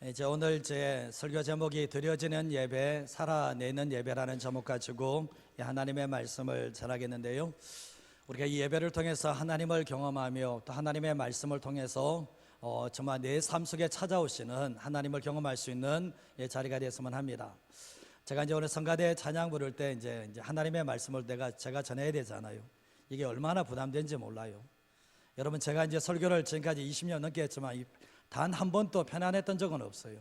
이제 오늘 제 설교 제목이 드려지는 예배, 살아내는 예배라는 제목 가지고 하나님의 말씀을 전하겠는데요. 우리가 이 예배를 통해서 하나님을 경험하며 또 하나님의 말씀을 통해서 정말 내 삶 속에 찾아오시는 하나님을 경험할 수 있는 자리가 되었으면 합니다. 제가 이제 오늘 성가대 찬양 부를 때 이제 하나님의 말씀을 제가 전해야 되잖아요. 이게 얼마나 부담된지 몰라요. 여러분, 제가 이제 설교를 지금까지 20년 넘게 했지만 단 한 번도 편안했던 적은 없어요.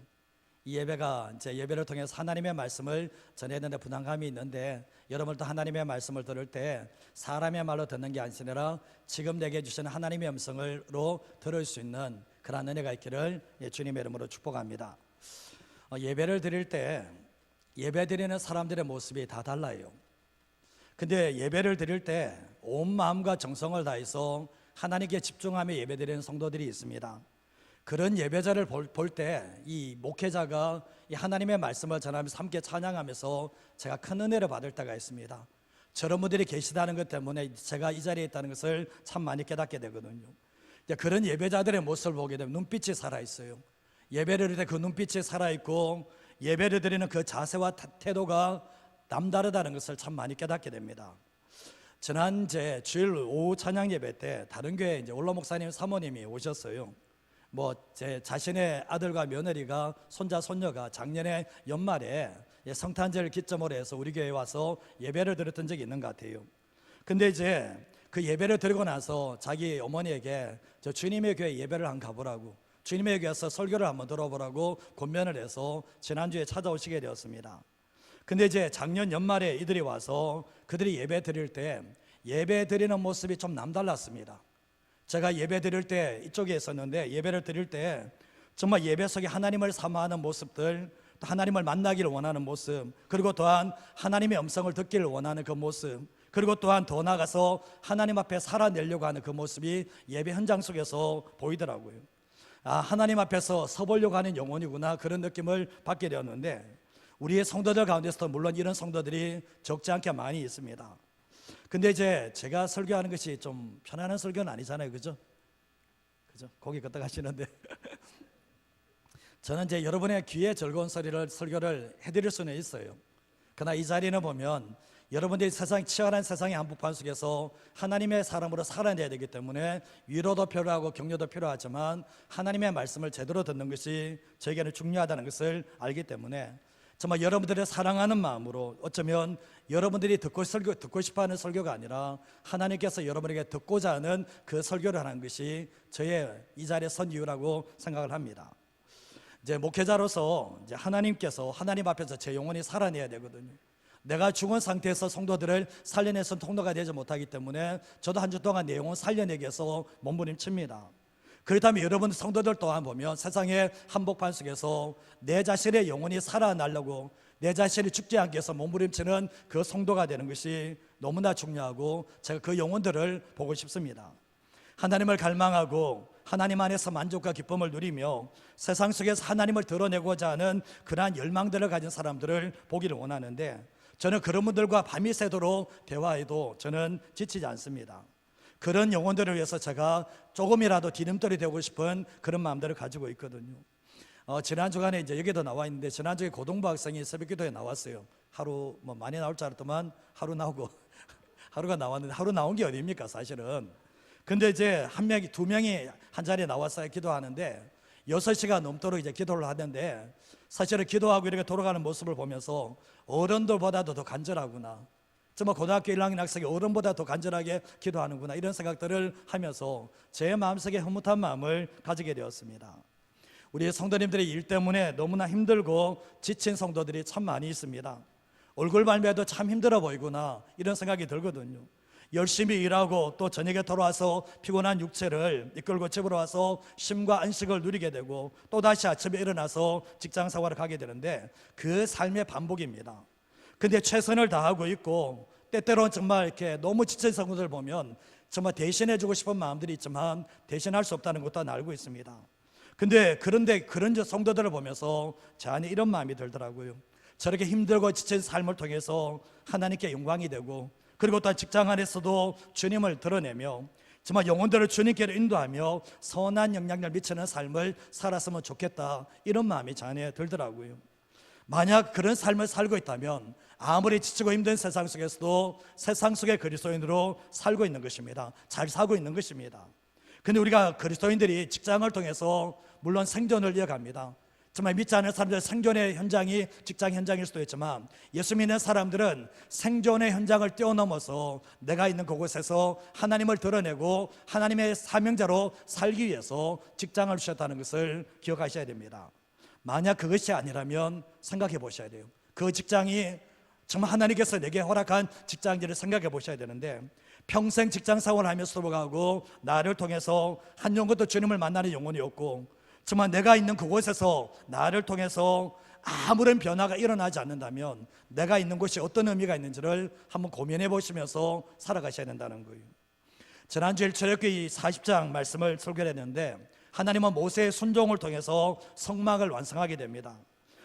이 예배가 이제 예배를 통해서 하나님의 말씀을 전해야 되는데 부담감이 있는데, 여러분도 하나님의 말씀을 들을 때 사람의 말로 듣는 게 아니라 지금 내게 주시는 하나님의 음성으로 들을 수 있는 그런 은혜가 있기를 주님의 이름으로 축복합니다. 예배를 드릴 때 예배 드리는 사람들의 모습이 다 달라요. 근데 예배를 드릴 때 온 마음과 정성을 다해서 하나님께 집중하며 예배 드리는 성도들이 있습니다. 그런 예배자를 볼 때 이 목회자가 이 하나님의 말씀을 전하면서 함께 찬양하면서 제가 큰 은혜를 받을 때가 있습니다. 저런 분들이 계시다는 것 때문에 제가 이 자리에 있다는 것을 참 많이 깨닫게 되거든요. 그런 예배자들의 모습을 보게 되면 눈빛이 살아있어요. 예배를 드릴 때 그 눈빛이 살아있고 예배를 드리는 그 자세와 태도가 남다르다는 것을 참 많이 깨닫게 됩니다. 지난 주일 오후 찬양 예배 때 다른 교회 올로 목사님 사모님이 오셨어요. 제 자신의 아들과 며느리가 손자 손녀가 작년에 연말에 성탄절 기점으로 해서 우리 교회에 와서 예배를 드렸던 적이 있는 것 같아요. 근데 이제 그 예배를 드리고 나서 자기 어머니에게 저 주님의 교회 예배를 한번 가보라고, 주님의 교회에서 설교를 한번 들어보라고 권면을 해서 지난주에 찾아오시게 되었습니다. 근데 이제 작년 연말에 이들이 와서 그들이 예배 드릴 때 예배 드리는 모습이 좀 남달랐습니다. 제가 예배 드릴 때 이쪽에 있었는데 예배를 드릴 때 정말 예배 속에 하나님을 사모하는 모습들, 또 하나님을 만나기를 원하는 모습, 그리고 또한 하나님의 음성을 듣기를 원하는 그 모습, 그리고 또한 더 나아가서 하나님 앞에 살아내려고 하는 그 모습이 예배 현장 속에서 보이더라고요. 하나님 앞에서 서보려고 하는 영혼이구나, 그런 느낌을 받게 되었는데, 우리의 성도들 가운데서도 물론 이런 성도들이 적지 않게 많이 있습니다. 근데 이제 제가 설교하는 것이 좀 편안한 설교는 아니잖아요. 그죠? 고기 끄덕 하시는데 저는 이제 여러분의 귀에 즐거운 설교를 해드릴 수는 있어요. 그러나 이 자리는 보면 여러분들이 치열한 세상의 한복판 속에서 하나님의 사람으로 살아내야 되기 때문에 위로도 필요하고 격려도 필요하지만 하나님의 말씀을 제대로 듣는 것이 저에게는 중요하다는 것을 알기 때문에 정말 여러분들을 사랑하는 마음으로, 어쩌면 여러분들이 듣고 싶어하는 설교가 아니라 하나님께서 여러분에게 듣고자 하는 그 설교를 하는 것이 저의 이 자리에 선 이유라고 생각을 합니다. 이제 목회자로서 이제 하나님께서 하나님 앞에서 제 영혼이 살아내야 되거든요. 내가 죽은 상태에서 성도들을 살려내서 통로가 되지 못하기 때문에 저도 한 주 동안 내 영혼 살려내기 위해서 몸부림칩니다. 그렇다면 여러분 성도들 또한 보면 세상의 한복판 속에서 내 자신의 영혼이 살아나려고, 내 자신이 죽지 않기 위해서 몸부림치는 그 성도가 되는 것이 너무나 중요하고, 제가 그 영혼들을 보고 싶습니다. 하나님을 갈망하고 하나님 안에서 만족과 기쁨을 누리며 세상 속에서 하나님을 드러내고자 하는 그러한 열망들을 가진 사람들을 보기를 원하는데, 저는 그런 분들과 밤이 새도록 대화해도 저는 지치지 않습니다. 그런 영혼들을 위해서 제가 조금이라도 디딤돌이 되고 싶은 그런 마음들을 가지고 있거든요. 지난 주간에 이제 여기도 나와 있는데, 지난주에 고등부 학생이 새벽 기도에 나왔어요. 하루 많이 나올 줄 알았더만 하루 나오고 하루가 나왔는데, 하루 나온 게 어디입니까 사실은. 근데 이제 두 명이 한 자리에 나와서 기도하는데 6시가 넘도록 이제 기도를 하는데, 사실은 기도하고 이렇게 돌아가는 모습을 보면서 어른들보다도 더 간절하구나, 정말 고등학교 1학년 학생이 어른보다 더 간절하게 기도하는구나, 이런 생각들을 하면서 제 마음속에 흐뭇한 마음을 가지게 되었습니다. 우리 성도님들의 일 때문에 너무나 힘들고 지친 성도들이 참 많이 있습니다. 얼굴 발매도 참 힘들어 보이구나, 이런 생각이 들거든요. 열심히 일하고 또 저녁에 돌아와서 피곤한 육체를 이끌고 집으로 와서 쉼과 안식을 누리게 되고 또다시 아침에 일어나서 직장 생활을 가게 되는데, 그 삶의 반복입니다. 근데 최선을 다하고 있고 때때로는 정말 이렇게 너무 지친 성도들 보면 정말 대신해주고 싶은 마음들이 있지만 대신할 수 없다는 것도 알고 있습니다. 그런데 그런 성도들을 보면서 제 안에 이런 마음이 들더라고요. 저렇게 힘들고 지친 삶을 통해서 하나님께 영광이 되고, 그리고 또 직장 안에서도 주님을 드러내며 정말 영혼들을 주님께로 인도하며 선한 영향력을 미치는 삶을 살았으면 좋겠다, 이런 마음이 저 안에 들더라고요. 만약 그런 삶을 살고 있다면 아무리 지치고 힘든 세상 속에서도 세상 속의 그리스도인으로 살고 있는 것입니다. 잘 살고 있는 것입니다. 근데 우리가 그리스도인들이 직장을 통해서 물론 생존을 이어갑니다. 정말 믿지 않는 사람들 생존의 현장이 직장 현장일 수도 있지만, 예수 믿는 사람들은 생존의 현장을 뛰어넘어서 내가 있는 그곳에서 하나님을 드러내고 하나님의 사명자로 살기 위해서 직장을 주셨다는 것을 기억하셔야 됩니다. 만약 그것이 아니라면 생각해 보셔야 돼요. 그 직장이 정말 하나님께서 내게 허락한 직장인지를 생각해 보셔야 되는데, 평생 직장 생활을 하면서도 불구하고 나를 통해서 한 영혼도 주님을 만나는 영혼이 없고, 정말 내가 있는 그곳에서 나를 통해서 아무런 변화가 일어나지 않는다면 내가 있는 곳이 어떤 의미가 있는지를 한번 고민해 보시면서 살아가셔야 된다는 거예요. 지난주에 출애굽기 40장 말씀을 설교했는데, 하나님은 모세의 순종을 통해서 성막을 완성하게 됩니다.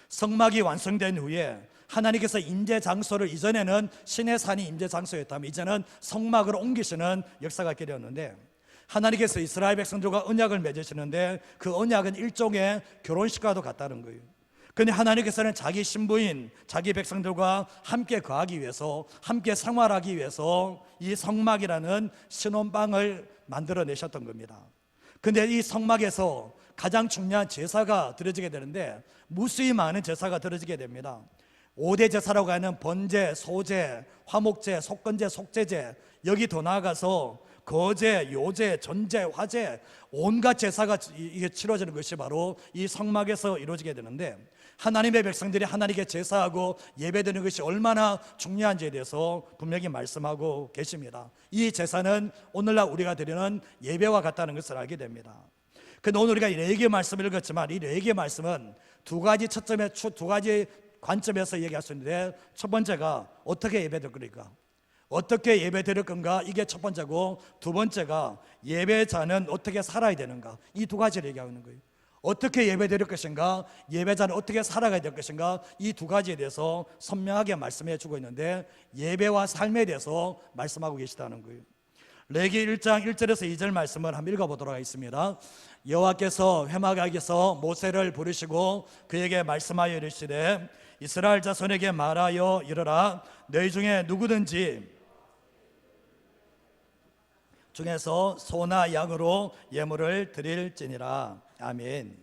성막이 완성된 후에 하나님께서 임재 장소를, 이전에는 신의 산이 임재 장소였다면 이제는 성막으로 옮기시는 역사가 있게 되었는데, 하나님께서 이스라엘 백성들과 언약을 맺으시는데 그 언약은 일종의 결혼식과도 같다는 거예요. 그런데 하나님께서는 자기 신부인 자기 백성들과 함께 거하기 위해서, 함께 생활하기 위해서 이 성막이라는 신혼방을 만들어내셨던 겁니다. 그런데 이 성막에서 가장 중요한 제사가 드려지게 되는데, 무수히 많은 제사가 드려지게 됩니다. 5대 제사라고 하는 번제, 소제, 화목제, 속건제, 속제제, 여기 더 나아가서 거제, 요제, 전제, 화제, 온갖 제사가 이게 치러지는 것이 바로 이 성막에서 이루어지게 되는데, 하나님의 백성들이 하나님께 제사하고 예배드리는 것이 얼마나 중요한지에 대해서 분명히 말씀하고 계십니다. 이 제사는 오늘날 우리가 드리는 예배와 같다는 것을 알게 됩니다. 근데 오늘 우리가 이 레위기 말씀을 읽었지만, 이 레위기 말씀은 두 가지 초점에, 두 가지 관점에서 얘기할 수 있는데, 첫 번째가 어떻게 예배드릴 건가, 어떻게 예배드릴 건가, 이게 첫 번째고, 두 번째가 예배자는 어떻게 살아야 되는가, 이 두 가지를 얘기하는 거예요. 어떻게 예배드릴 것인가, 예배자는 어떻게 살아가야 될 것인가, 이 두 가지에 대해서 선명하게 말씀해 주고 있는데, 예배와 삶에 대해서 말씀하고 계시다는 거예요. 레위기 1장 1절에서 2절 말씀을 한번 읽어보도록 하겠습니다. 여호와께서 회막에서 모세를 부르시고 그에게 말씀하여 이르시되, 이스라엘 자손에게 말하여 이르라. 너희 중에 누구든지 중에서 소나 양으로 예물을 드릴지니라. 아멘.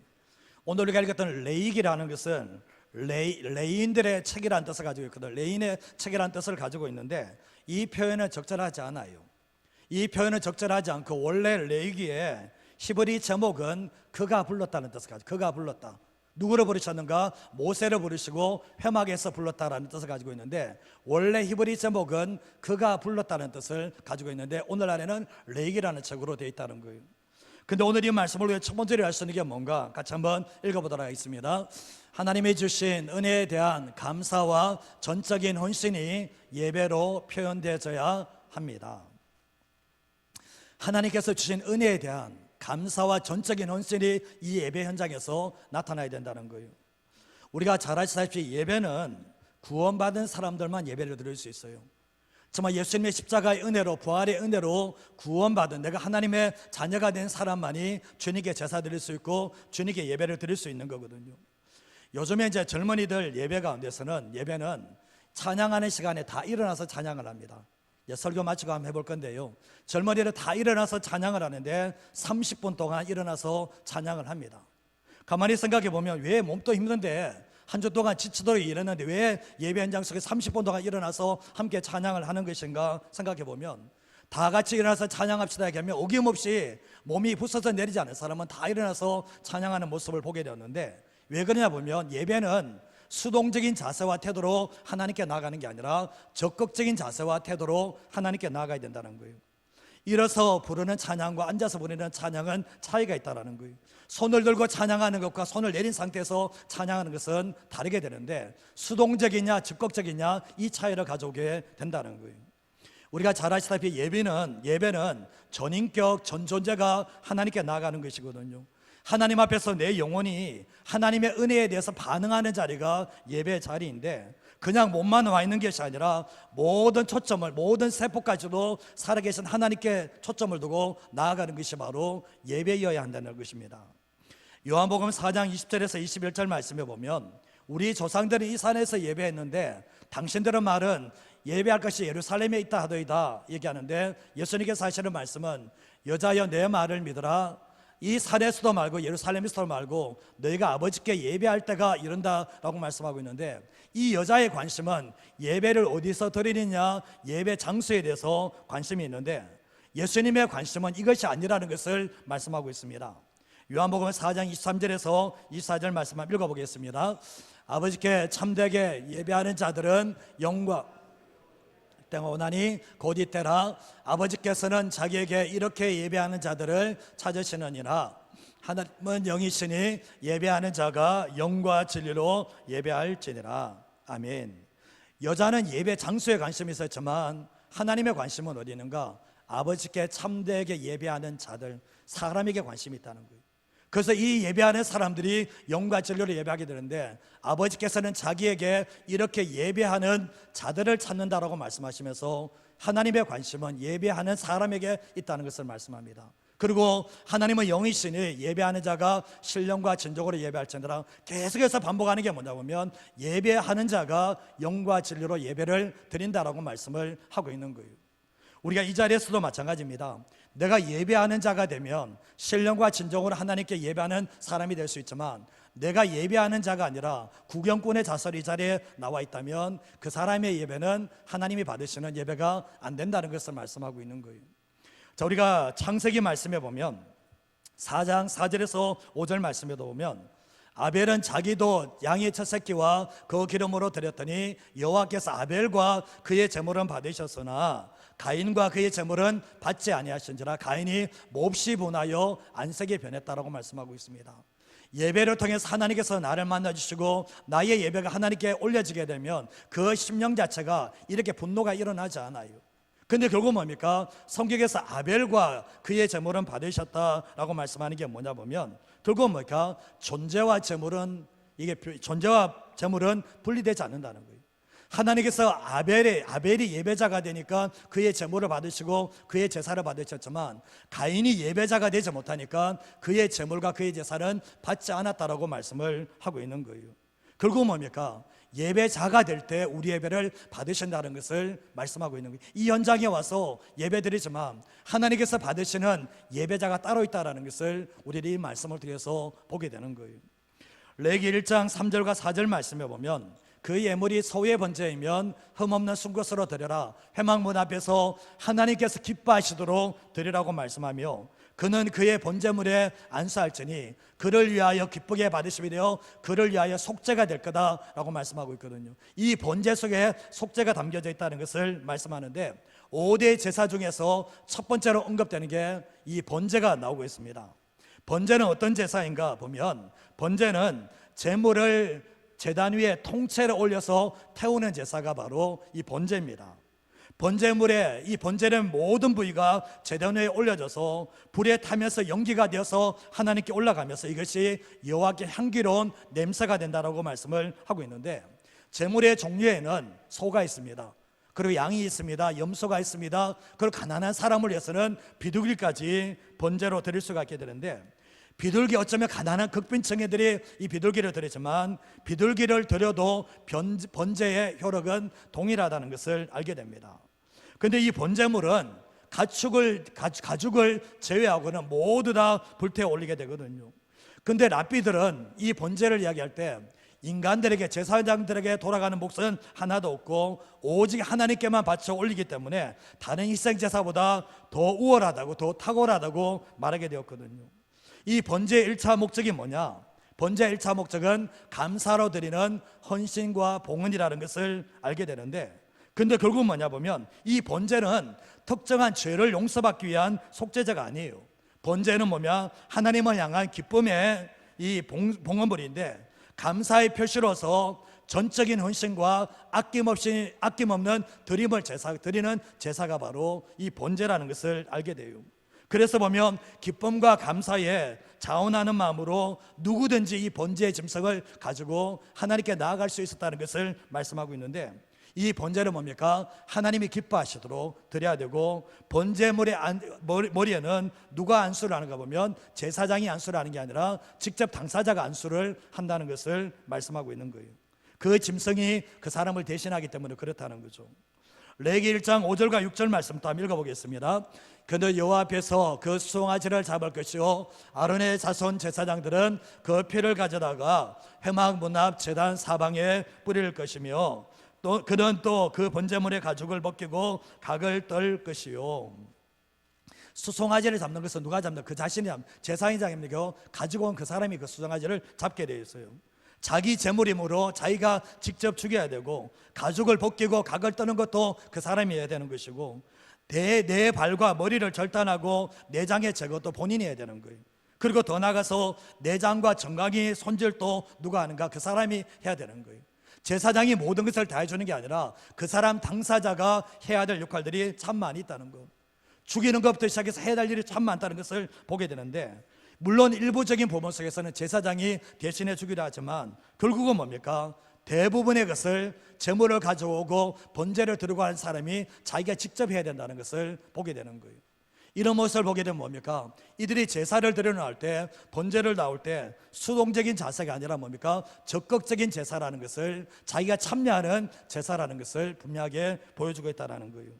오늘 우리가 읽었던 레위기라는 것은 레인들의 책이라는 뜻을 가지고 있거든. 레인의 책이라는 뜻을 가지고 있는데, 이 표현은 적절하지 않아요. 이 표현은 적절하지 않고, 원래 레위기의 히브리 제목은 그가 불렀다는 뜻을 가지고, 그가 불렀다. 누구를 부르셨는가? 모세를 부르시고 회막에서 불렀다라는 뜻을 가지고 있는데, 원래 히브리 제목은 그가 불렀다는 뜻을 가지고 있는데, 오늘날에는 레위기라는 책으로 되어 있다는 거예요. 근데 오늘 이 말씀을 위해 첫 번째로 할 수 있는 게 뭔가, 같이 한번 읽어보도록 하겠습니다. 하나님이 주신 은혜에 대한 감사와 전적인 헌신이 예배로 표현되어야 합니다. 하나님께서 주신 은혜에 대한 감사와 전적인 헌신이 이 예배 현장에서 나타나야 된다는 거예요. 우리가 잘 아시다시피 예배는 구원받은 사람들만 예배를 드릴 수 있어요. 정말 예수님의 십자가의 은혜로, 부활의 은혜로 구원받은, 내가 하나님의 자녀가 된 사람만이 주님께 제사 드릴 수 있고 주님께 예배를 드릴 수 있는 거거든요. 요즘에 이제 젊은이들 예배 가운데서는, 예배는 찬양하는 시간에 다 일어나서 찬양을 합니다. 설교 마치고 한번 해볼 건데요, 젊은이들 다 일어나서 찬양을 하는데 30분 동안 일어나서 찬양을 합니다. 가만히 생각해 보면, 왜 몸도 힘든데 한 주 동안 지치도록 일했는데 왜 예배 현장 속에 30분 동안 일어나서 함께 찬양을 하는 것인가 생각해 보면, 다 같이 일어나서 찬양합시다 하면 어김없이 몸이 부서져 내리지 않은 사람은 다 일어나서 찬양하는 모습을 보게 되었는데, 왜 그러냐 보면, 예배는 수동적인 자세와 태도로 하나님께 나아가는 게 아니라 적극적인 자세와 태도로 하나님께 나아가야 된다는 거예요. 일어서 부르는 찬양과 앉아서 부르는 찬양은 차이가 있다는 거예요. 손을 들고 찬양하는 것과 손을 내린 상태에서 찬양하는 것은 다르게 되는데, 수동적이냐 적극적이냐, 이 차이를 가져오게 된다는 거예요. 우리가 잘 아시다시피 예배는 전인격, 전존재가 하나님께 나아가는 것이거든요. 하나님 앞에서 내 영혼이 하나님의 은혜에 대해서 반응하는 자리가 예배 자리인데, 그냥 몸만 와 있는 것이 아니라 모든 초점을, 모든 세포까지도 살아계신 하나님께 초점을 두고 나아가는 것이 바로 예배여야 한다는 것입니다. 요한복음 4장 20절에서 21절 말씀에 보면 우리 조상들은 이 산에서 예배했는데 당신들의 말은 예배할 것이 예루살렘에 있다 하더이다 얘기하는데, 예수님께서 하시는 말씀은 여자여 내 말을 믿으라. 이 산에서도 말고 예루살렘에서도 말고 너희가 아버지께 예배할 때가 이른다라고 말씀하고 있는데, 이 여자의 관심은 예배를 어디서 드리느냐, 예배 장소에 대해서 관심이 있는데 예수님의 관심은 이것이 아니라는 것을 말씀하고 있습니다. 요한복음 4장 23절에서 24절 말씀 한번 읽어보겠습니다. 아버지께 참되게 예배하는 자들은 영광 때가 오나니 곧 이때라. 아버지께서는 자기에게 이렇게 예배하는 자들을 찾으시느니라. 하나님은 영이시니 예배하는 자가 영과 진리로 예배할지니라. 아멘. 여자는 예배 장소에 관심이 있었지만 하나님의 관심은 어디 있는가? 아버지께 참되게 예배하는 자들, 사람에게 관심이 있다는 거예요. 그래서 이 예배하는 사람들이 영과 진리로 예배하게 되는데, 아버지께서는 자기에게 이렇게 예배하는 자들을 찾는다라고 말씀하시면서 하나님의 관심은 예배하는 사람에게 있다는 것을 말씀합니다. 그리고 하나님은 영이시니 예배하는 자가 신령과 진정으로 예배할지니라. 계속해서 반복하는 게 뭐냐 보면 예배하는 자가 영과 진리로 예배를 드린다라고 말씀을 하고 있는 거예요. 우리가 이 자리에서도 마찬가지입니다. 내가 예배하는 자가 되면 신령과 진정으로 하나님께 예배하는 사람이 될 수 있지만, 내가 예배하는 자가 아니라 구경꾼의 자세로 이 자리에 나와 있다면 그 사람의 예배는 하나님이 받으시는 예배가 안 된다는 것을 말씀하고 있는 거예요. 자, 우리가 창세기 말씀에 보면 4장 4절에서 5절 말씀에도 보면 아벨은 자기도 양의 첫 새끼와 그 기름으로 드렸더니 여호와께서 아벨과 그의 제물은 받으셨으나 가인과 그의 제물은 받지 아니하신지라. 가인이 몹시 분하여 안색에 변했다라고 말씀하고 있습니다. 예배를 통해서 하나님께서 나를 만나주시고 나의 예배가 하나님께 올려지게 되면 그 심령 자체가 이렇게 분노가 일어나지 않아요. 근데 결국 뭡니까? 성경에서 아벨과 그의 제물은 받으셨다라고 말씀하는 게 뭐냐 보면 결국 뭡니까? 존재와 제물은 분리되지 않는다는 거예요. 하나님께서 아벨이 예배자가 되니까 그의 제물을 받으시고 그의 제사를 받으셨지만, 가인이 예배자가 되지 못하니까 그의 제물과 그의 제사는 받지 않았다라고 말씀을 하고 있는 거예요. 결국 뭡니까? 예배자가 될 때 우리 예배를 받으신다는 것을 말씀하고 있는 거예요. 이 현장에 와서 예배드리지만 하나님께서 받으시는 예배자가 따로 있다는 것을 우리들이 이 말씀을 통해서 보게 되는 거예요. 레위기 1장 3절과 4절 말씀에 보면 그 예물이 소의 번제이면 흠없는 순것으로 드려라. 회막문 앞에서 하나님께서 기뻐하시도록 드리라고 말씀하며, 그는 그의 번제물에 안수할지니 그를 위하여 기쁘게 받으심이 되어 그를 위하여 속죄가 될 거다라고 말씀하고 있거든요. 이 번제 속에 속죄가 담겨져 있다는 것을 말씀하는데, 5대 제사 중에서 첫 번째로 언급되는 게 이 번제가 나오고 있습니다. 번제는 어떤 제사인가 보면, 번제는 제물을 제단 위에 통째로 올려서 태우는 제사가 바로 이 번제입니다. 번제물에 이 번제는 모든 부위가 제단 위에 올려져서 불에 타면서 연기가 되어서 하나님께 올라가면서 이것이 여호와께 향기로운 냄새가 된다라고 말씀을 하고 있는데, 제물의 종류에는 소가 있습니다. 그리고 양이 있습니다. 염소가 있습니다. 그리고 가난한 사람을 위해서는 비둘기까지 번제로 드릴 수가 있게 되는데, 비둘기, 어쩌면 가난한 극빈층애들이 이 비둘기를 드리지만 비둘기를 드려도 번제의 효력은 동일하다는 것을 알게 됩니다. 그런데 이 번제물은 가축을 제외하고는 모두 다 불태워 올리게 되거든요. 그런데 랍비들은 이 번제를 이야기할 때 인간들에게, 제사장들에게 돌아가는 몫은 하나도 없고 오직 하나님께만 바쳐 올리기 때문에 다른 희생제사보다 더 우월하다고, 더 탁월하다고 말하게 되었거든요. 이 번제의 1차 목적이 뭐냐? 번제의 1차 목적은 감사로 드리는 헌신과 봉헌이라는 것을 알게 되는데, 근데 결국 뭐냐 보면 이 번제는 특정한 죄를 용서받기 위한 속죄제가 아니에요. 번제는 뭐냐? 하나님을 향한 기쁨의 이 봉헌물인데, 감사의 표시로서 전적인 헌신과 아낌없는 드리는 제사가 바로 이 번제라는 것을 알게 돼요. 그래서 보면 기쁨과 감사에 자원하는 마음으로 누구든지 이 번제의 짐승을 가지고 하나님께 나아갈 수 있었다는 것을 말씀하고 있는데, 이 번제는 뭡니까? 하나님이 기뻐하시도록 드려야 되고, 번제물의 머리에는 누가 안수를 하는가 보면 제사장이 안수를 하는 게 아니라 직접 당사자가 안수를 한다는 것을 말씀하고 있는 거예요. 그 짐승이 그 사람을 대신하기 때문에 그렇다는 거죠. 레위기 1장 5절과 6절 말씀 또 한번 읽어보겠습니다. 그는 여호와 앞에서 그 수송아지를 잡을 것이요, 아론의 자손 제사장들은 그 피를 가져다가 회막 문 앞 제단 사방에 뿌릴 것이며, 또 그는 또 그 번제물의 가죽을 벗기고 각을 떨 것이요. 수송아지를 잡는 것은 누가 잡는? 그 자신이 제사장입니까? 가지고 온 그 사람이 그 수송아지를 잡게 되어 있어요. 자기 제물이므로 자기가 직접 죽여야 되고, 가죽을 벗기고 각을 떠는 것도 그 사람이 해야 되는 것이고, 내 발과 머리를 절단하고 내장의 제거도 본인이 해야 되는 거예요. 그리고 더 나아가서 내장과 정강이 손질도 누가 하는가? 그 사람이 해야 되는 거예요. 제사장이 모든 것을 다 해주는 게 아니라 그 사람 당사자가 해야 될 역할들이 참 많이 있다는 것, 죽이는 것부터 시작해서 해야 될 일이 참 많다는 것을 보게 되는데, 물론 일부적인 부분 속에서는 제사장이 대신해 주기도 하지만 결국은 뭡니까? 대부분의 것을 제물을 가져오고 번제를 들고 가는 사람이 자기가 직접 해야 된다는 것을 보게 되는 거예요. 이런 모습을 보게 되면 뭡니까? 이들이 제사를 드려나올 때, 번제를 나올 때 수동적인 자세가 아니라 뭡니까? 적극적인 제사라는 것을, 자기가 참여하는 제사라는 것을 분명하게 보여주고 있다는 거예요.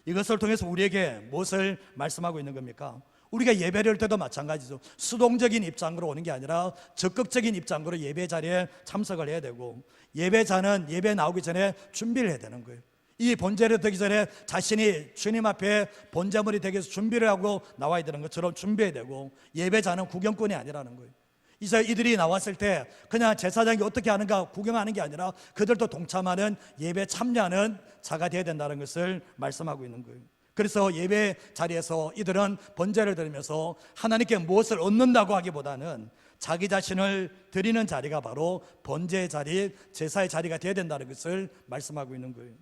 이것을 통해서 우리에게 무엇을 말씀하고 있는 겁니까? 우리가 예배를 할 때도 마찬가지죠. 수동적인 입장으로 오는 게 아니라 적극적인 입장으로 예배 자리에 참석을 해야 되고, 예배자는 예배 나오기 전에 준비를 해야 되는 거예요. 이 번제를 되기 전에 자신이 주님 앞에 번제물이 되기 위해서 준비를 하고 나와야 되는 것처럼 준비해야 되고, 예배자는 구경꾼이 아니라는 거예요. 이제 이들이 나왔을 때 그냥 제사장이 어떻게 하는가 구경하는 게 아니라 그들도 동참하는, 예배 참여하는 자가 되어야 된다는 것을 말씀하고 있는 거예요. 그래서 예배 자리에서 이들은 번제를 드리면서 하나님께 무엇을 얻는다고 하기보다는 자기 자신을 드리는 자리가 바로 번제의 자리, 제사의 자리가 되어야 된다는 것을 말씀하고 있는 거예요.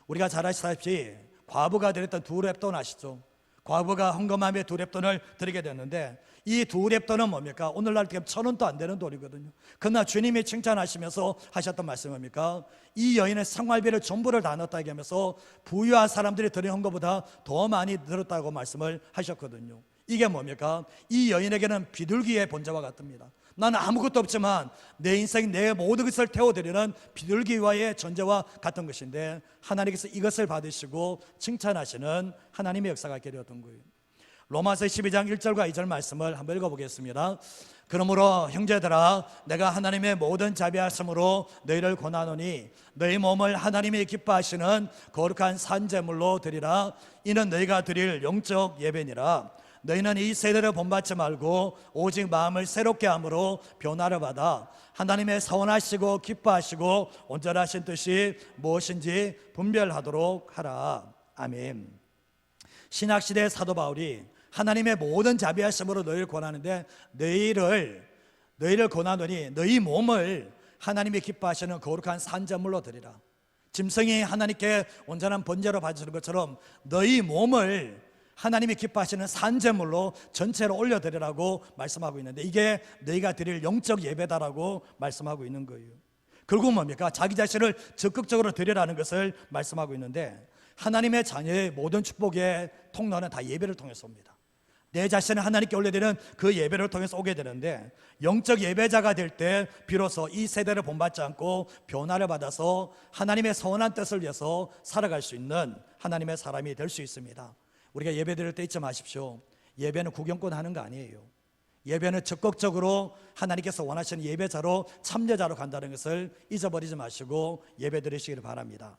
우리가 잘 아시다시피 과부가 드렸던 두 렙돈 아시죠? 과부가 헌금함에 두 렙돈을 드리게 됐는데, 이 두 렙돈은 뭡니까? 오늘날 1,000원도 안 되는 돈이거든요. 그러나 주님이 칭찬하시면서 하셨던 말씀이 뭡니까? 이 여인의 생활비를 전부를 다 넣었다 얘기하면서 부유한 사람들이 드린 헌금보다 더 많이 들었다고 말씀을 하셨거든요. 이게 뭡니까? 이 여인에게는 비둘기의 번제와 같습니다. 나는 아무것도 없지만 내 인생, 내 모든 것을 태워드리는 비둘기와의 전제와 같은 것인데, 하나님께서 이것을 받으시고 칭찬하시는 하나님의 역사가 있게 되었던 거예요. 로마서 12장 1절과 2절 말씀을 한번 읽어보겠습니다. 그러므로 형제들아, 내가 하나님의 모든 자비하심으로 너희를 권하노니 너희 몸을 하나님이 기뻐하시는 거룩한 산제물로 드리라. 이는 너희가 드릴 영적 예배니라. 너희는 이 세대를 본받지 말고 오직 마음을 새롭게 함으로 변화를 받아 하나님의 선하시고 기뻐하시고 온전하신 뜻이 무엇인지 분별하도록 하라. 아멘. 신약시대 사도 바울이 하나님의 모든 자비하심으로 너희를 권하는데, 너희를 권하노니 너희 몸을 하나님이 기뻐하시는 거룩한 산제물로 드리라. 짐승이 하나님께 온전한 번제로 바치는 것처럼 너희 몸을 하나님이 기뻐하시는 산제물로 전체로 올려드리라고 말씀하고 있는데, 이게 너희가 드릴 영적 예배다라고 말씀하고 있는 거예요. 결국 뭡니까? 자기 자신을 적극적으로 드리라는 것을 말씀하고 있는데, 하나님의 자녀의 모든 축복의 통로는 다 예배를 통해서 옵니다. 내 자신을 하나님께 올려드리는 그 예배를 통해서 오게 되는데, 영적 예배자가 될 때 비로소 이 세대를 본받지 않고 변화를 받아서 하나님의 선한 뜻을 위해서 살아갈 수 있는 하나님의 사람이 될 수 있습니다. 우리가 예배 드릴 때 잊지 마십시오. 예배는 구경꾼 하는 거 아니에요. 예배는 적극적으로 하나님께서 원하시는 예배자로, 참여자로 간다는 것을 잊어버리지 마시고 예배 드리시기를 바랍니다.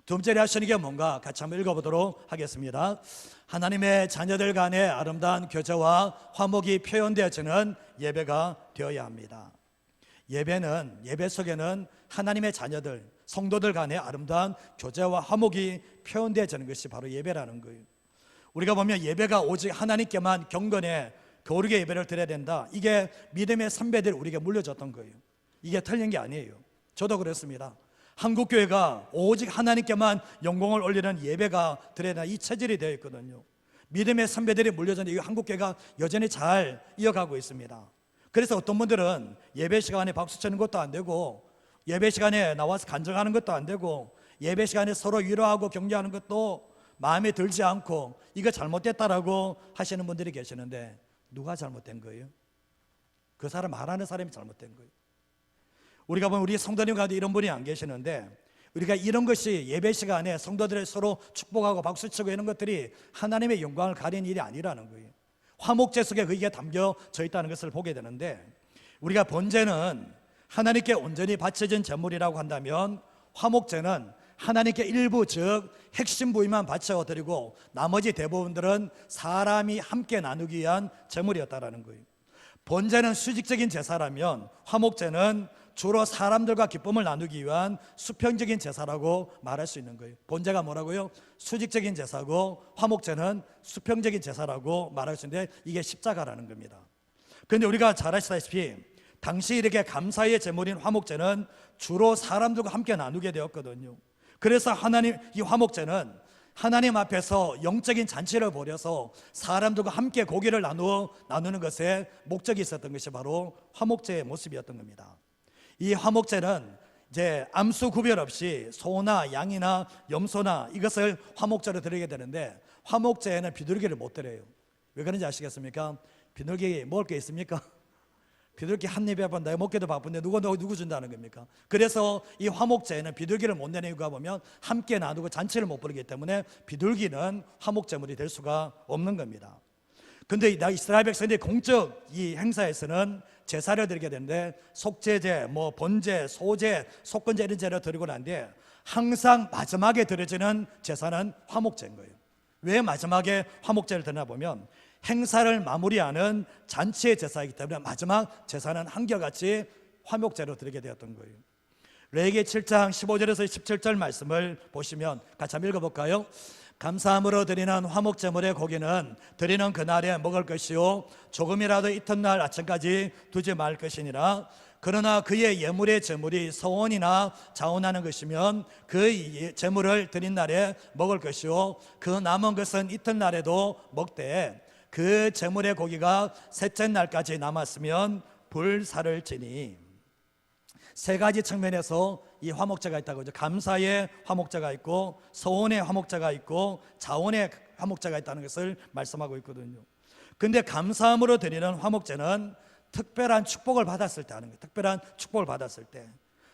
두 번째 하시는 게 뭔가 같이 한번 읽어보도록 하겠습니다. 하나님의 자녀들 간의 아름다운 교제와 화목이 표현되어지는 예배가 되어야 합니다. 예배 속에는 하나님의 자녀들, 성도들 간의 아름다운 교제와 화목이 표현되어지는 것이 바로 예배라는 거예요. 우리가 보면 예배가 오직 하나님께만 경건해 거룩의 예배를 드려야 된다, 이게 믿음의 선배들이 우리에게 물려줬던 거예요. 이게 틀린 게 아니에요. 저도 그렇습니다. 한국교회가 오직 하나님께만 영광을 올리는 예배가 드려야 된다, 이 체질이 되어 있거든요. 믿음의 선배들이 물려졌는데 이 한국교회가 여전히 잘 이어가고 있습니다. 그래서 어떤 분들은 예배 시간에 박수 치는 것도 안 되고, 예배 시간에 나와서 간증하는 것도 안 되고, 예배 시간에 서로 위로하고 격려하는 것도 마음에 들지 않고 이거 잘못됐다라고 하시는 분들이 계시는데, 누가 잘못된 거예요? 그 사람 말하는 사람이 잘못된 거예요. 우리가 보면 우리 성도님 가운데 이런 분이 안 계시는데, 우리가 이런 것이 예배 시간에 성도들을 서로 축복하고 박수치고 이런 것들이 하나님의 영광을 가리는 일이 아니라는 거예요. 화목제 속에 그게 담겨져 있다는 것을 보게 되는데, 우리가 번제는 하나님께 온전히 바쳐진 제물이라고 한다면, 화목제는 하나님께 일부 즉 핵심 부위만 바쳐드리고 나머지 대부분들은 사람이 함께 나누기 위한 제물이었다라는 거예요. 번제는 수직적인 제사라면 화목제는 주로 사람들과 기쁨을 나누기 위한 수평적인 제사라고 말할 수 있는 거예요. 번제가 뭐라고요? 수직적인 제사고 화목제는 수평적인 제사라고 말할 수 있는데, 이게 십자가라는 겁니다. 그런데 우리가 잘 아시다시피 당시 이렇게 감사의 제물인 화목제는 주로 사람들과 함께 나누게 되었거든요. 그래서 이 화목제는 하나님 앞에서 영적인 잔치를 벌여서 사람들과 함께 고기를 나누는 것에 목적이 있었던 것이 바로 화목제의 모습이었던 겁니다. 이 화목제는 이제 암수 구별 없이 소나 양이나 염소나 이것을 화목제로 드리게 되는데, 화목제에는 비둘기를 못 드려요. 왜 그런지 아시겠습니까? 비둘기 먹을 게 있습니까? 비둘기 한 입에 내가 먹기도 바쁜데 누구 준다는 겁니까? 그래서 이 화목제에는 비둘기를 못 내는 이유가 보면 함께 나누고 잔치를 못 벌이기 때문에 비둘기는 화목제물이 될 수가 없는 겁니다. 근데 이스라엘 백성들이 공적 이 행사에서는 제사를 드리게 되는데, 속죄제, 번제, 소제, 속건제 이런 제를 드리고 난 뒤에 항상 마지막에 드려지는 제사는 화목제인 거예요. 왜 마지막에 화목제를 드리나 보면, 행사를 마무리하는 잔치의 제사이기 때문에 마지막 제사는 한결같이 화목제로 드리게 되었던 거예요. 레위기 7장 15절에서 17절 말씀을 보시면 같이 한번 읽어볼까요? 감사함으로 드리는 화목제물의 고기는 드리는 그날에 먹을 것이요 조금이라도 이튿날 아침까지 두지 말 것이니라. 그러나 그의 예물의 제물이 서원이나 자원하는 것이면 그 제물을 드린 날에 먹을 것이요 그 남은 것은 이튿날에도 먹되, 그 제물의 고기가 셋째 날까지 남았으면 불사를 지니. 세 가지 측면에서 이 화목제가 있다고 하죠. 감사의 화목제가 있고, 서원의 화목제가 있고, 자원의 화목제가 있다는 것을 말씀하고 있거든요. 근데 감사함으로 드리는 화목제는 특별한 축복을 받았을 때 하는 거예요. 특별한 축복을 받았을 때,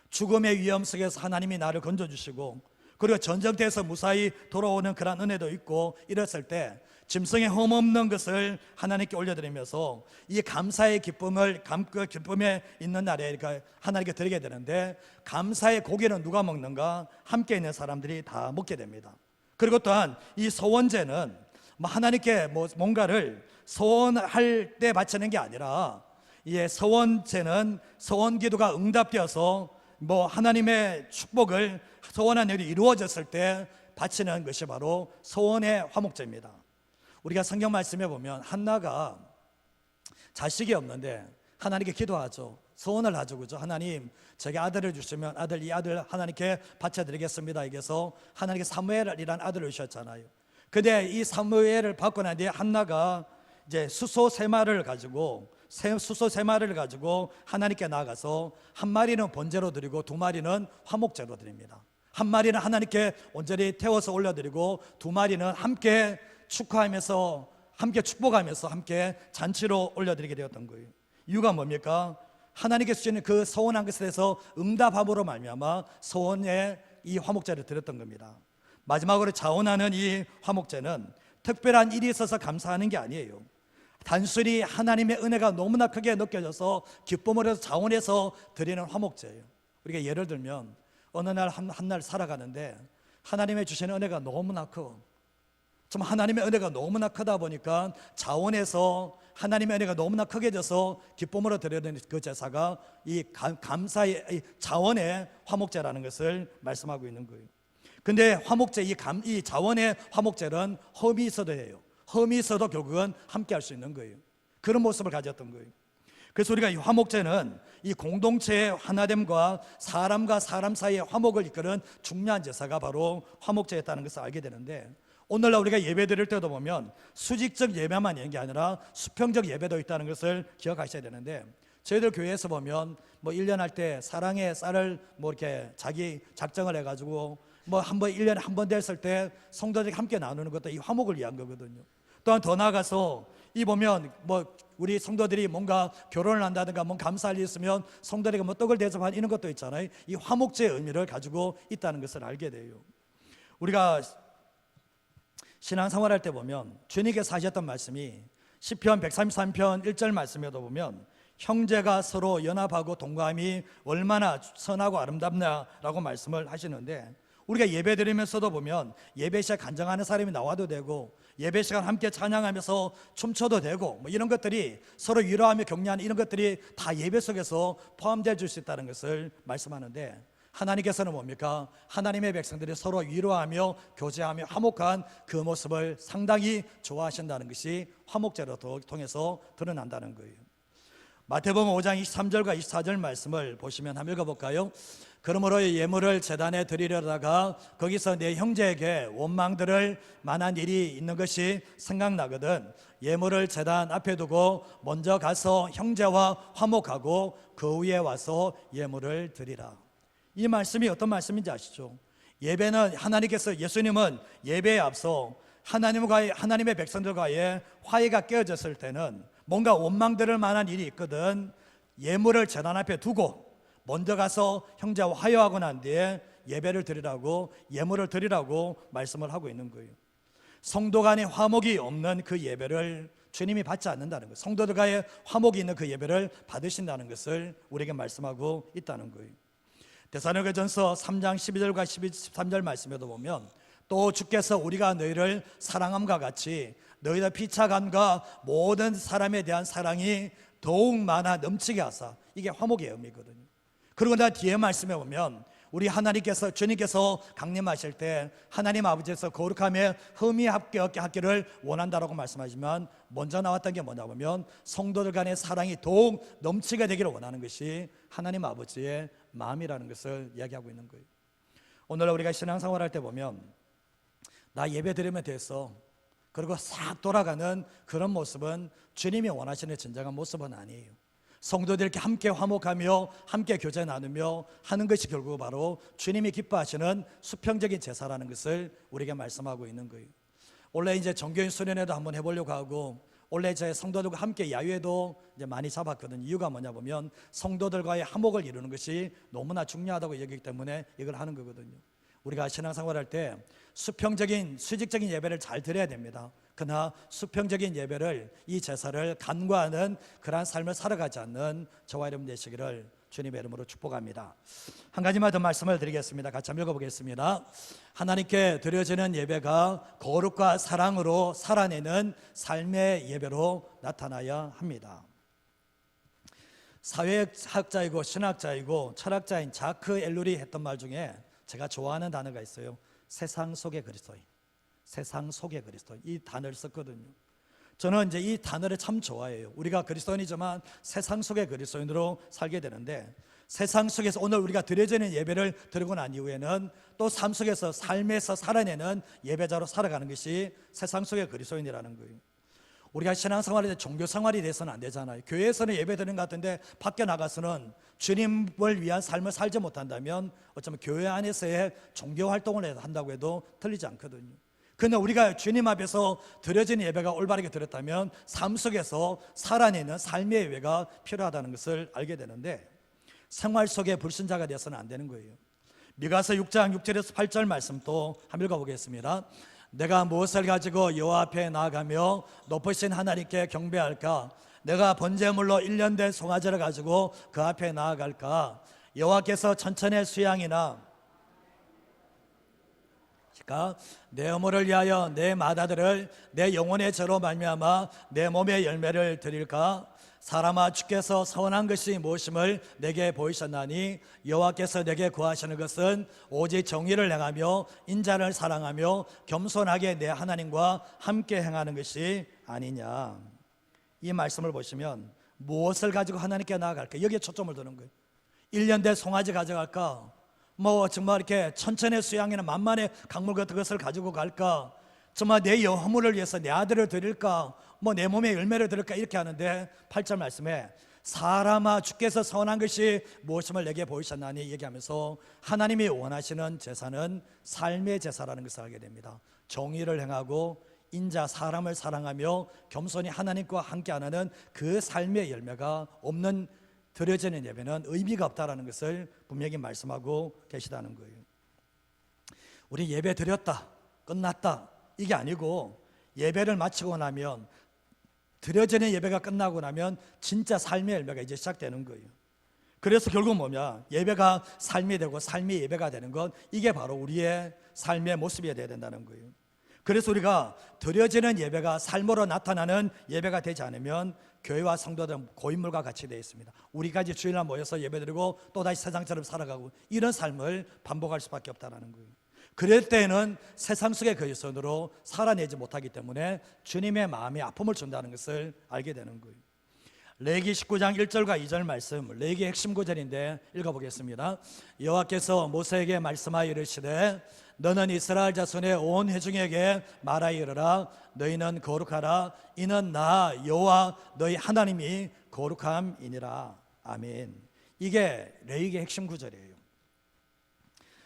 죽음의 위험 속에서 하나님이 나를 건져주시고, 그리고 전쟁터에서 무사히 돌아오는 그런 은혜도 있고, 이랬을 때 짐승의 흠없는 것을 하나님께 올려드리면서 이 감사의 기쁨을 기쁨에 있는 날에 하나님께 드리게 되는데, 감사의 고기는 누가 먹는가? 함께 있는 사람들이 다 먹게 됩니다. 그리고 또한 이 서원제는 하나님께 뭔가를 서원할 때 바치는 게 아니라, 이 서원제는 서원기도가 응답되어서 하나님의 축복을 서원한 일이 이루어졌을 때 바치는 것이 바로 서원의 화목제입니다. 우리가 성경 말씀에 보면 한나가 자식이 없는데 하나님께 기도하죠. 서원을 하죠. 그죠? 하나님, 제게 아들을 주시면 이 아들 하나님께 바쳐드리겠습니다. 이게서 하나님께 사무엘이라는 아들을 주셨잖아요. 근데 이 사무엘을 받고 난 뒤에 한나가 이제 수소 세 마리를 가지고 하나님께 나아가서 한 마리는 번제로 드리고 두 마리는 화목제로 드립니다. 한 마리는 하나님께 온전히 태워서 올려드리고, 두 마리는 함께 축하하면서, 함께 축복하면서 함께 잔치로 올려드리게 되었던 거예요. 이유가 뭡니까? 하나님께서 주시는 그 서원한 것에 대해서 응답함으로 말미암아 서원의 이 화목제를 드렸던 겁니다. 마지막으로 자원하는 이 화목제는 특별한 일이 있어서 감사하는 게 아니에요. 단순히 하나님의 은혜가 너무나 크게 느껴져서 기쁨으로 자원해서 드리는 화목제예요. 우리가 예를 들면 어느 날 한 날 살아가는데 하나님의 주시는 은혜가 너무나 크고, 좀 하나님의 은혜가 너무나 크다 보니까 자원해서 하나님의 은혜가 너무나 크게 져서 기쁨으로 드리는 그 제사가 이 감사의 이 자원의 화목제라는 것을 말씀하고 있는 거예요. 근데 화목제, 이 자원의 화목제는 험이 있어도 해요. 험이 있어도 결국은 함께 할 수 있는 거예요. 그런 모습을 가졌던 거예요. 그래서 우리가 이 화목제는 이 공동체의 하나됨과 사람과 사람 사이의 화목을 이끄는 중요한 제사가 바로 화목제였다는 것을 알게 되는데, 오늘날 우리가 예배 드릴 때도 보면 수직적 예배만 있는 게 아니라 수평적 예배도 있다는 것을 기억하셔야 되는데, 저희들 교회에서 보면 뭐 1년 할 때 사랑의 쌀을 뭐 이렇게 자기 작정을 해가지고 뭐 한 번 1년에 한 번 됐을 때 성도들이 함께 나누는 것도 이 화목을 위한 거거든요. 또한 더 나아가서 이 보면 뭐 우리 성도들이 뭔가 결혼을 한다든가 뭔가 감사할 일이 있으면 성도들에게 뭐 떡을 대접하는 이런 것도 있잖아요. 이 화목제의 의미를 가지고 있다는 것을 알게 돼요. 우리가 신앙생활할 때 보면 주님께서 하셨던 말씀이 시편 133편 1절 말씀에도 보면 형제가 서로 연합하고 동감이 얼마나 선하고 아름답냐라고 말씀을 하시는데, 우리가 예배 드리면서도 보면 예배 시간 간증하는 사람이 나와도 되고 예배 시간 함께 찬양하면서 춤춰도 되고 뭐 이런 것들이 서로 위로하며 격려하는 이런 것들이 다 예배 속에서 포함될 수 있다는 것을 말씀하는데, 하나님께서는 뭡니까? 하나님의 백성들이 서로 위로하며 교제하며 화목한 그 모습을 상당히 좋아하신다는 것이 화목제로 통해서 드러난다는 거예요. 마태복음 5장 23절과 24절 말씀을 보시면 한번 읽어볼까요? 그러므로 예물을 제단에 드리려다가 거기서 내 형제에게 원망들을 만한 일이 있는 것이 생각나거든 예물을 제단 앞에 두고 먼저 가서 형제와 화목하고 그 위에 와서 예물을 드리라. 이 말씀이 어떤 말씀인지 아시죠? 예배는 하나님께서, 예수님은 예배에 앞서 하나님의 백성들과의 화해가 깨어졌을 때는 뭔가 원망들을 만한 일이 있거든 예물을 제단 앞에 두고 먼저 가서 형제와 화해하고 난 뒤에 예배를 드리라고, 예물을 드리라고 말씀을 하고 있는 거예요. 성도 간의 화목이 없는 그 예배를 주님이 받지 않는다는 거예요. 성도들과의 화목이 있는 그 예배를 받으신다는 것을 우리에게 말씀하고 있다는 거예요. 데살로니가전서 3장 12절과 13절 말씀에도 보면 또 주께서 우리가 너희를 사랑함과 같이 너희의 피차감과 모든 사람에 대한 사랑이 더욱 많아 넘치게 하사, 이게 화목의 의미거든요. 그리고 나 뒤에 말씀에 보면 우리 하나님께서, 주님께서 강림하실 때 하나님 아버지에서 거룩함에 흠이 없게 하기를 원한다라고 말씀하지만 먼저 나왔던 게 뭐냐 보면 성도들 간의 사랑이 더욱 넘치게 되기를 원하는 것이 하나님 아버지의 마음이라는 것을 이야기하고 있는 거예요. 오늘 우리가 신앙생활할 때 보면 나 예배 드리면 됐어, 그리고 싹 돌아가는 그런 모습은 주님이 원하시는 진정한 모습은 아니에요. 성도들 이렇게 함께 화목하며 함께 교제 나누며 하는 것이 결국 바로 주님이 기뻐하시는 수평적인 제사라는 것을 우리에게 말씀하고 있는 거예요. 원래 이제 정교인 수련회도 한번 해보려고 하고 원래 제 성도들과 함께 야유회도 이제 많이 잡았거든요. 이유가 뭐냐 보면 성도들과의 화목을 이루는 것이 너무나 중요하다고 여기기 때문에 이걸 하는 거거든요. 우리가 신앙생활할 때 수평적인, 수직적인 예배를 잘 드려야 됩니다. 그러나 수평적인 예배를, 이 제사를 간과하는 그러한 삶을 살아가지 않는 저와 여러분 되시기를 주님의 이름으로 축복합니다. 한 가지만 더 말씀을 드리겠습니다. 같이 한번 읽어보겠습니다. 하나님께 드려지는 예배가 거룩과 사랑으로 살아내는 삶의 예배로 나타나야 합니다. 사회학자이고 신학자이고 철학자인 자크 엘룰이 했던 말 중에 제가 좋아하는 단어가 있어요. 세상 속의 그리스도인. 세상 속의 그리스도인, 이 단어를 썼거든요. 저는 이제 이 단어를 참 좋아해요. 우리가 그리스도인이지만 세상 속의 그리스도인으로 살게 되는데, 세상 속에서 오늘 우리가 드려지는 예배를 드리고 난 이후에는 또 삶 속에서, 삶에서 살아내는 예배자로 살아가는 것이 세상 속의 그리스도인이라는 거예요. 우리가 신앙생활에 종교생활이 돼서는 안 되잖아요. 교회에서는 예배 드리는 것 같은데 밖에 나가서는 주님을 위한 삶을 살지 못한다면 어쩌면 교회 안에서의 종교활동을 한다고 해도 틀리지 않거든요. 그러나 우리가 주님 앞에서 드려지는 예배가 올바르게 드렸다면 삶 속에서 살아내는 삶의 예배가 필요하다는 것을 알게 되는데, 생활 속에 불신자가 되어서는 안 되는 거예요. 미가서 6장 6절에서 8절 말씀 또 한번 읽어보겠습니다. 내가 무엇을 가지고 여호와 앞에 나아가며 높으신 하나님께 경배할까? 내가 번제물로 1년 된 송아지를 가지고 그 앞에 나아갈까? 여호와께서 천천의 수양이나 내 어머를 위하여 내 마다들을 내 영혼의 죄로 말미암아 내 몸의 열매를 드릴까? 사람아, 주께서 서원한 것이 무엇임을 내게 보이셨나니 여호와께서 내게 구하시는 것은 오직 정의를 행하며 인자를 사랑하며 겸손하게 내 하나님과 함께 행하는 것이 아니냐. 이 말씀을 보시면 무엇을 가지고 하나님께 나아갈까? 여기에 초점을 두는 거예요. 1년 된 송아지 가져갈까? 뭐 정말 이렇게 천천의 수양이나 만만의 강물 같은 것을 가지고 갈까? 정말 내 허물을 위해서 내 아들을 드릴까, 뭐 내 몸에 열매를 드릴까 이렇게 하는데 8절 말씀에 사람아 주께서 선한 것이 무엇임을 내게 보이셨나니 얘기하면서 하나님이 원하시는 제사는 삶의 제사라는 것을 알게 됩니다. 정의를 행하고 인자 사람을 사랑하며 겸손히 하나님과 함께하는 그 삶의 열매가 없는 드려지는 예배는 의미가 없다라는 것을 분명히 말씀하고 계시다는 거예요. 우리 예배 드렸다 끝났다 이게 아니고, 예배를 마치고 나면, 드려지는 예배가 끝나고 나면 진짜 삶의 열매가 이제 시작되는 거예요. 그래서 결국 뭐냐, 예배가 삶이 되고 삶이 예배가 되는 것, 이게 바로 우리의 삶의 모습이 되어야 된다는 거예요. 그래서 우리가 드려지는 예배가 삶으로 나타나는 예배가 되지 않으면 교회와 성도들은 고인물과 같이 되어 있습니다. 우리까지 주일날 모여서 예배드리고 또다시 세상처럼 살아가고 이런 삶을 반복할 수밖에 없다는 거예요. 그럴 때에는 세상 속의 그리스도인으로 살아내지 못하기 때문에 주님의 마음에 아픔을 준다는 것을 알게 되는 거예요. 레위기 19장 1절과 2절 말씀, 레위기 핵심 구절인데 읽어보겠습니다. 여호와께서 모세에게 말씀하여 이르시되 너는 이스라엘 자손의 온 회중에게 말하여 이르라. 너희는 거룩하라. 이는 나 여호와 너희 하나님이 거룩함이니라. 아멘. 이게 레위기 핵심 구절이에요.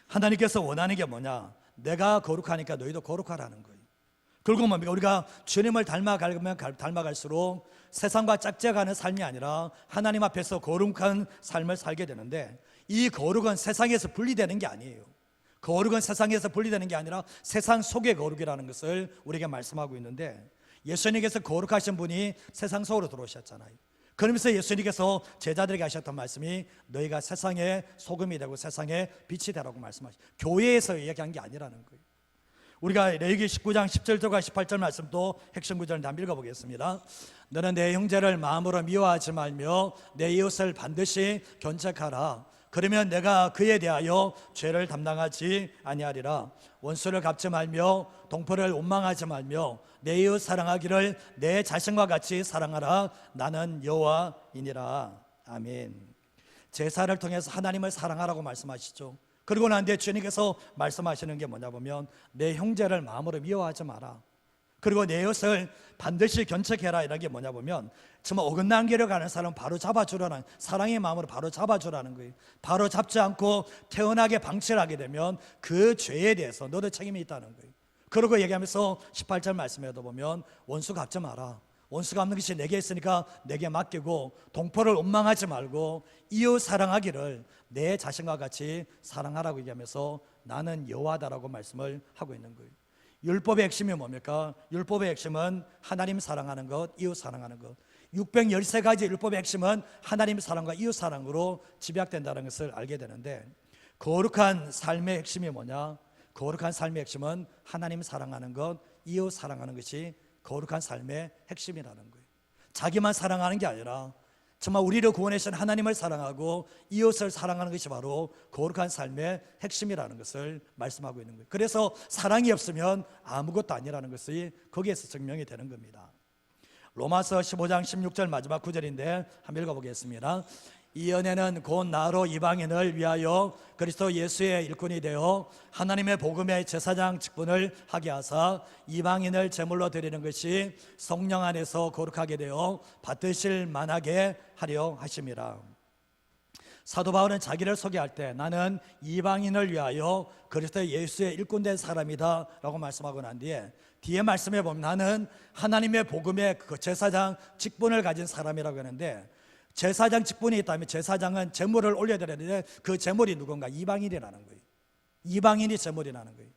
하나님께서 원하는 게 뭐냐? 내가 거룩하니까 너희도 거룩하라는 거예요. 결국 뭡니까? 우리가 주님을 닮아가면 닮아갈수록 세상과 짝지어가는 삶이 아니라 하나님 앞에서 거룩한 삶을 살게 되는데, 이 거룩은 세상에서 분리되는 게 아니에요. 거룩은 세상에서 분리되는 게 아니라 세상 속의 거룩이라는 것을 우리에게 말씀하고 있는데, 예수님께서 거룩하신 분이 세상 속으로 들어오셨잖아요. 그러면서 예수님께서 제자들에게 하셨던 말씀이 너희가 세상의 소금이 되고 세상의 빛이 되라고 말씀하셨어요. 교회에서 얘기한 게 아니라는 거예요. 우리가 레위기 19장 17절과 18절 말씀도 핵심 구절을 한번 읽어보겠습니다. 너는 내 형제를 마음으로 미워하지 말며 내 이웃을 반드시 견책하라. 그러면 내가 그에 대하여 죄를 담당하지 아니하리라. 원수를 갚지 말며 동포를 원망하지 말며 내 이웃 사랑하기를 내 자신과 같이 사랑하라. 나는 여호와이니라. 아멘. 제사를 통해서 하나님을 사랑하라고 말씀하시죠. 그리고 난 뒤에 주님께서 말씀하시는 게 뭐냐 보면 내 형제를 마음으로 미워하지 마라. 그리고 내 이웃을 반드시 견책해라. 이런 게 뭐냐 보면 정말 어긋난 길을 가는 사람 바로 잡아주라는, 사랑의 마음으로 바로 잡아주라는 거예요. 바로 잡지 않고 태연하게 방치를 하게 되면 그 죄에 대해서 너도 책임이 있다는 거예요. 그러고 얘기하면서 18절 말씀에도 보면 원수 갚지 마라. 원수 갚는 것이 내게 있으니까 내게 맡기고 동포를 원망하지 말고 이웃 사랑하기를 내 자신과 같이 사랑하라고 얘기하면서 나는 여호와다라고 말씀을 하고 있는 거예요. 율법의 핵심이 뭡니까? 율법의 핵심은 하나님 사랑하는 것, 이웃 사랑하는 것. 613가지 율법의 핵심은 하나님 사랑과 이웃 사랑으로 집약된다는 것을 알게 되는데, 거룩한 삶의 핵심이 뭐냐? 거룩한 삶의 핵심은 하나님 사랑하는 것, 이웃 사랑하는 것이 거룩한 삶의 핵심이라는 거예요. 자기만 사랑하는 게 아니라 정말 우리를 구원하신 하나님을 사랑하고 이웃을 사랑하는 것이 바로 거룩한 삶의 핵심이라는 것을 말씀하고 있는 거예요. 그래서 사랑이 없으면 아무것도 아니라는 것이 거기에서 증명이 되는 겁니다. 로마서 15장 16절 마지막 구절인데 한번 읽어보겠습니다. 이 은혜는 곧 나로 이방인을 위하여 그리스도 예수의 일꾼이 되어 하나님의 복음의 제사장 직분을 하게 하사 이방인을 제물로 드리는 것이 성령 안에서 거룩하게 되어 받으실 만하게 하려 하심이라. 사도 바울은 자기를 소개할 때 나는 이방인을 위하여 그리스도 예수의 일꾼된 사람이다 라고 말씀하고 난 뒤에 말씀해 보면 나는 하나님의 복음의 그 제사장 직분을 가진 사람이라고 하는데, 제사장 직분이 있다면 제사장은 제물을 올려드려야 되는데 그 제물이 누군가? 이방인이라는 거예요. 이방인이 제물이라는 거예요.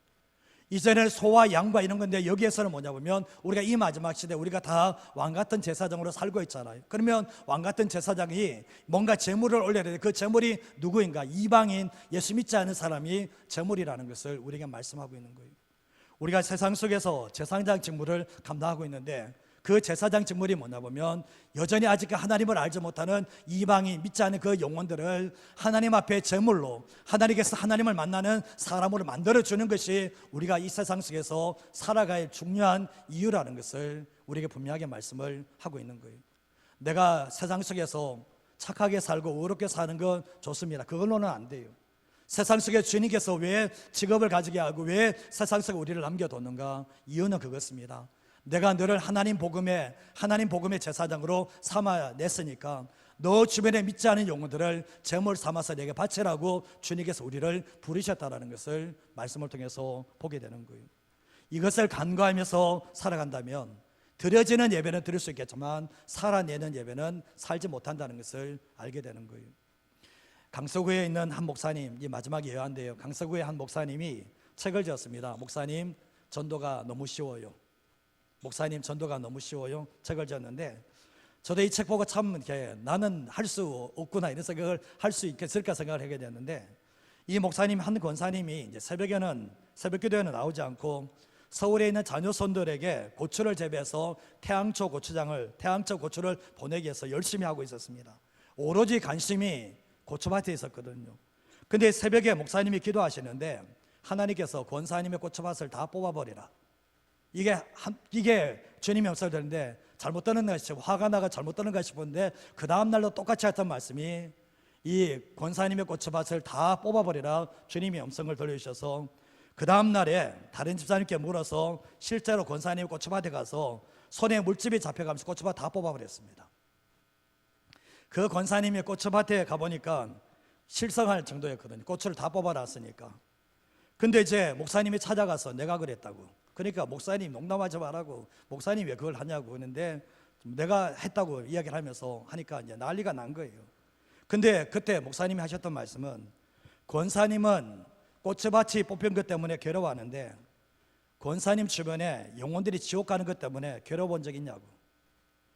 이전에는 소와 양과 이런 건데 여기에서는 뭐냐 보면 우리가 이 마지막 시대 우리가 다 왕같은 제사장으로 살고 있잖아요. 그러면 왕같은 제사장이 뭔가 제물을 올려야 되는데 그 제물이 누구인가? 이방인, 예수 믿지 않은 사람이 제물이라는 것을 우리에게 말씀하고 있는 거예요. 우리가 세상 속에서 제사장 직무를 감당하고 있는데 그 제사장 직무이 뭐냐 보면 여전히 아직 하나님을 알지 못하는 이방인, 믿지 않는 그 영혼들을 하나님 앞에 제물로, 하나님께서 하나님을 만나는 사람으로 만들어주는 것이 우리가 이 세상 속에서 살아갈 중요한 이유라는 것을 우리에게 분명하게 말씀을 하고 있는 거예요. 내가 세상 속에서 착하게 살고 의롭게 사는 건 좋습니다. 그걸로는 안 돼요. 세상 속에 주님께서 왜 직업을 가지게 하고 왜 세상 속에 우리를 남겨뒀는가? 이유는 그것입니다. 내가 너를 하나님 복음의 제사장으로 삼아냈으니까 너 주변에 믿지 않은 영혼들을 제물 삼아서 내게 바치라고 주님께서 우리를 부르셨다라는 것을 말씀을 통해서 보게 되는 거예요. 이것을 간과하면서 살아간다면 드려지는 예배는 드릴 수 있겠지만 살아내는 예배는 살지 못한다는 것을 알게 되는 거예요. 강서구에 있는 한 목사님, 이 마지막 예화인데요. 강서구의 한 목사님이 책을 지었습니다. 목사님 전도가 너무 쉬워요. 목사님 전도가 너무 쉬워요. 책을 지었는데 저도 이 책 보고 참 이렇게 나는 할 수 없구나 이런 생각을 할 수 있겠을까 생각을 하게 됐는데, 이 목사님 한 권사님이 이제 새벽에는 새벽 기도에는 나오지 않고 서울에 있는 자녀손들에게 고추를 재배해서 태양초 고추를 보내기 위해서 열심히 하고 있었습니다. 오로지 관심이 고추밭에 있었거든요. 근데 새벽에 목사님이 기도하시는데 하나님께서 권사님의 고추밭을 다 뽑아버리라. 이게 주님의 역사를 되는데 잘못 듣는가 싶고 화가 나가 잘못 듣는가 싶은데 그 다음날도 똑같이 했던 말씀이 이 권사님의 고추밭을 다 뽑아버리라 주님의 음성을 들려주셔서 그 다음날에 다른 집사님께 물어서 실제로 권사님의 고추밭에 가서 손에 물집이 잡혀가면서 고추밭 다 뽑아버렸습니다. 그 권사님의 고추밭에 가보니까 실성할 정도였거든요. 고추를 다 뽑아놨으니까. 근데 이제 목사님이 찾아가서 내가 그랬다고. 그러니까 목사님 농담하지 말라고, 목사님 왜 그걸 하냐고 했는데 내가 했다고 이야기를 하면서 하니까 이제 난리가 난 거예요. 근데 그때 목사님이 하셨던 말씀은 권사님은 고추밭이 뽑힌 것 때문에 괴로워하는데 권사님 주변에 영혼들이 지옥 가는 것 때문에 괴로워본 적 있냐고,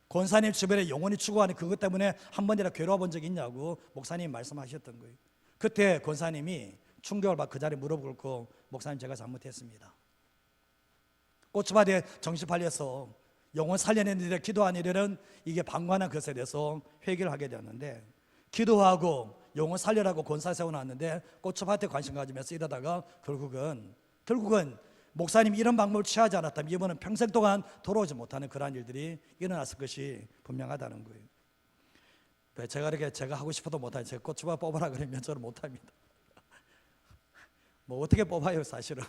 권사님 주변에 영혼이 추구하는 그것 때문에 한 번이라도 괴로워본 적 있냐고 목사님이 말씀하셨던 거예요. 그때 권사님이 충격을 받고 그 자리에 무릎 꿇고 목사님 제가 잘못했습니다. 고추밭에 정신 팔려서 영혼 살려내는 일에 기도한 일은 이게 방관한 것에 대해서 회개를 하게 되었는데, 기도하고 영혼 살려라고 권사 세워놨는데 고추밭에 관심 가지면서 이러다가 결국은 목사님이 이런 방법을 취하지 않았다면 이번은 평생 동안 돌아오지 못하는 그러한 일들이 일어났을 것이 분명하다는 거예요. 제가 하고 싶어도 못하니 제가 고추밭 뽑아라 그러면 저는 못합니다. 뭐 어떻게 뽑아요 사실은.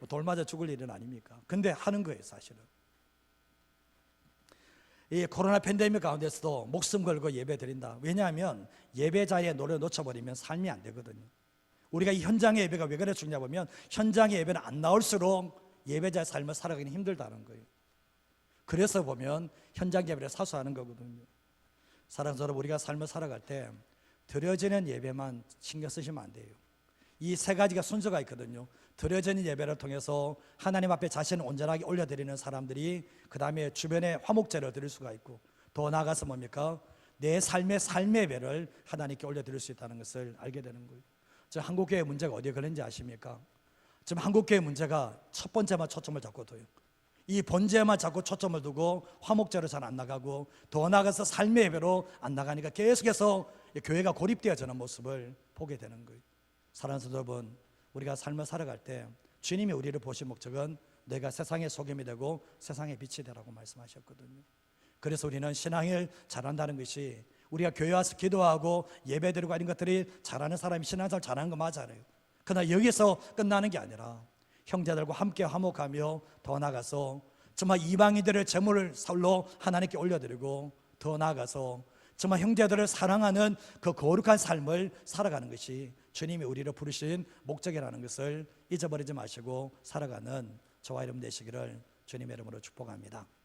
돌 맞아 죽을 일은 아닙니까? 근데 하는 거예요 사실은. 이 코로나 팬데믹 가운데서도 목숨 걸고 예배 드린다. 왜냐하면 예배자의 노래 놓쳐버리면 삶이 안 되거든요. 우리가 이 현장의 예배가 왜 그래 중요하 보면 현장의 예배는 안 나올수록 예배자의 삶을 살아가기는 힘들다는 거예요. 그래서 보면 현장 예배를 사수하는 거거든요. 사랑하는 여러분, 우리가 삶을 살아갈 때 드려지는 예배만 신경 쓰시면 안 돼요. 이 세 가지가 순서가 있거든요. 드려지는 예배를 통해서 하나님 앞에 자신을 온전하게 올려드리는 사람들이 그 다음에 주변에 화목제를 드릴 수가 있고, 더 나아가서 뭡니까? 내 삶의 예배를 하나님께 올려드릴 수 있다는 것을 알게 되는 거예요. 지금 한국교회 문제가 어디에 걸린지 아십니까? 지금 한국교회 문제가 첫 번째만 초점을 잡고 둬요. 이 번제만 자꾸 초점을 두고 화목제로 잘 안 나가고 더 나아가서 삶의 예배로 안 나가니까 계속해서 교회가 고립되어지는 모습을 보게 되는 거예요. 사랑하는 여러분, 우리가 삶을 살아갈 때 주님이 우리를 보신 목적은 내가 세상의 소금이 되고 세상의 빛이 되라고 말씀하셨거든요. 그래서 우리는 신앙을 잘한다는 것이 우리가 교회 와서 기도하고 예배드리고 이런 것들이 잘하는 사람이 신앙생활 잘하는 거 맞아요. 그러나 여기서 끝나는 게 아니라 형제들과 함께 화목하며 더 나아가서 정말 이방인들의 제물을 살로 하나님께 올려드리고 더 나아가서 정말 형제들을 사랑하는 그 거룩한 삶을 살아가는 것이 주님이 우리를 부르신 목적이라는 것을 잊어버리지 마시고 살아가는 저와 여러분 되시기를 주님의 이름으로 축복합니다.